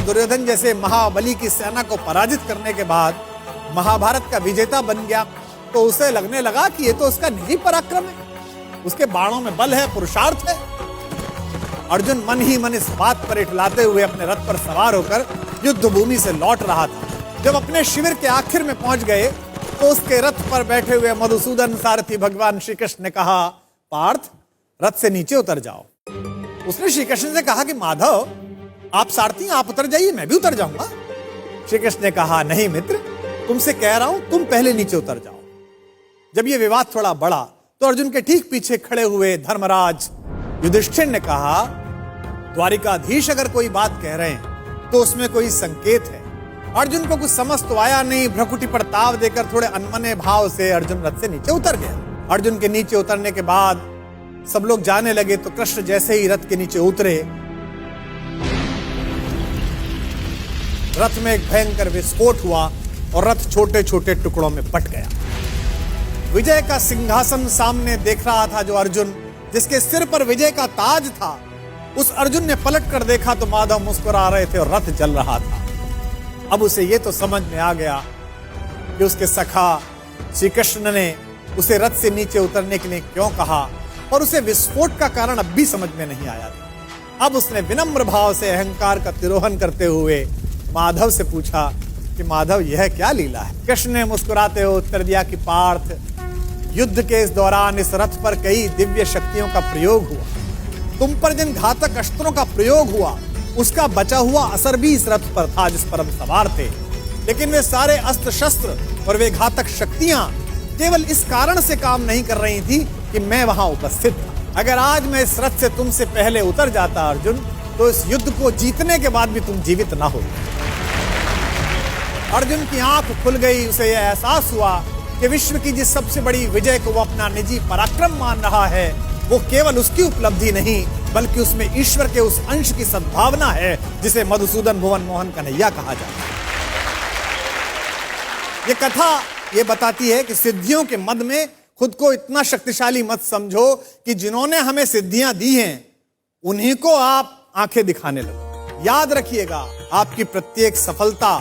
दुर्योधन जैसे महाबली की सेना को पराजित करने के बाद महाभारत का विजेता बन गया, तो उसे लगने लगा कि ये तो उसका निजी पराक्रम है, उसके बाणों में बल है, पुरुषार्थ है। अर्जुन मन ही मन इस बात पर इठलाते हुए अपने रथ पर सवार होकर युद्ध भूमि से लौट रहा था। जब अपने शिविर के आखिर में पहुंच गए तो उसके रथ पर बैठे हुए मधुसूदन सारथी भगवान श्री कृष्ण ने कहा, पार्थ, रथ से नीचे उतर जाओ। उसने श्री कृष्ण से कहा कि माधव, आप सारथी, आप उतर जाइए, मैं भी उतर जाऊंगा। श्री कृष्ण ने कहा, नहीं मित्र, तुमसे कह रहा हूं, तुम पहले नीचे उतर जाओ। जब यह विवाद थोड़ा बढ़ा तो अर्जुन के ठीक पीछे खड़े हुए धर्मराज युधिष्ठिर ने कहा, द्वारिकाधीश अगर कोई बात कह रहे हैं तो उसमें कोई संकेत है। अर्जुन को कुछ समझ तो आया नहीं। भ्रुकुटी पर ताव देकर थोड़े अनमने भाव से अर्जुन रथ से नीचे उतर गया। अर्जुन के नीचे उतरने के बाद सब लोग जाने लगे तो कृष्ण जैसे ही रथ के नीचे उतरे, रथ में एक भयंकर विस्फोट हुआ और रथ छोटे छोटे टुकड़ों में बट गया। विजय का सिंहासन सामने देख रहा था जो अर्जुन, जिसके सिर पर विजय का ताज था, उस अर्जुन ने पलट कर देखा तो माधव मुस्कुरा रहे थे और रथ जल रहा था। अब उसे यह तो समझ में आ गया कि उसके सखा श्री कृष्ण ने उसे रथ से नीचे उतरने के लिए क्यों कहा, और उसे विस्फोट का कारण अब भी समझ में नहीं आया था। अब उसने विनम्र भाव से अहंकार का तिरोहन करते हुए माधव से पूछा कि माधव, यह क्या लीला है? कृष्ण ने मुस्कुराते हुए उत्तर दिया कि पार्थ, युद्ध के इस दौरान इस रथ पर कई दिव्य शक्तियों का प्रयोग हुआ। तुम पर जिन घातक अस्त्रों का प्रयोग हुआ उसका बचा हुआ असर भी इस रथ पर था जिस पर हम सवार थे, लेकिन वे सारे अस्त्र शस्त्र और वे घातक शक्तियां केवल इस कारण से काम नहीं कर रही थी कि मैं वहां उपस्थित था। अगर आज मैं इस रथ से तुमसे पहले उतर जाता अर्जुन, तो इस युद्ध को जीतने के बाद भी तुम जीवित ना हो। अर्जुन की आंख खुल गई। उसे यह एहसास हुआ कि विश्व की जिस सबसे बड़ी विजय को वो अपना निजी पराक्रम मान रहा है, वो केवल उसकी उपलब्धि नहीं बल्कि उसमें ईश्वर के उस अंश की सद्भावना है जिसे मधुसूदन भुवन मोहन कन्हैया कहा जाता है। ये कथा ये बताती है कि सिद्धियों के मद में खुद को इतना शक्तिशाली मत समझो कि जिन्होंने हमें सिद्धियां दी हैं उन्हीं को आप आंखें दिखाने लगो। याद रखिएगा, आपकी प्रत्येक सफलता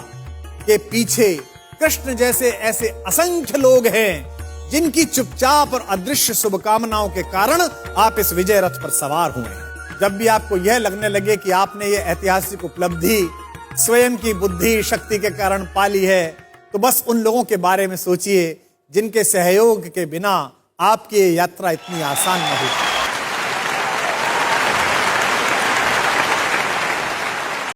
के पीछे कृष्ण जैसे ऐसे असंख्य लोग हैं जिनकी चुपचाप और अदृश्य शुभकामनाओं के कारण आप इस विजय रथ पर सवार हुए हैं। जब भी आपको यह लगने लगे कि आपने ये ऐतिहासिक उपलब्धि स्वयं की बुद्धि शक्ति के कारण पाली है, तो बस उन लोगों के बारे में सोचिए जिनके सहयोग के बिना आपकी ये यात्रा इतनी आसान न होती।